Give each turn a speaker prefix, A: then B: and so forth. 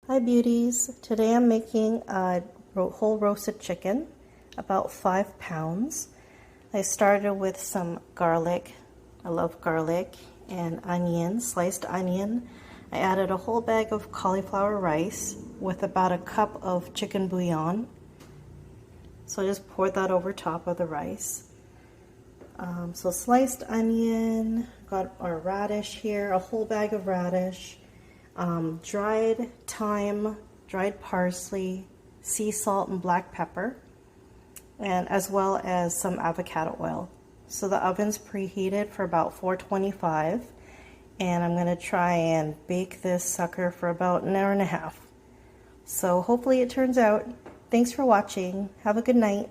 A: Hi beauties, today I'm making a whole roasted chicken, about 5 pounds. I started with some garlic, I love garlic, and onion, sliced onion. I added a whole bag of cauliflower rice with about a cup of chicken bouillon. So I just poured that over top of the rice. So sliced onion, got our radish here, a whole bag of radish. Dried thyme, dried parsley, sea salt, and black pepper, and as well as some avocado oil. So the oven's preheated for about 425, and I'm going to try and bake this sucker for about an hour and a half. So hopefully it turns out. Thanks for watching. Have a good night.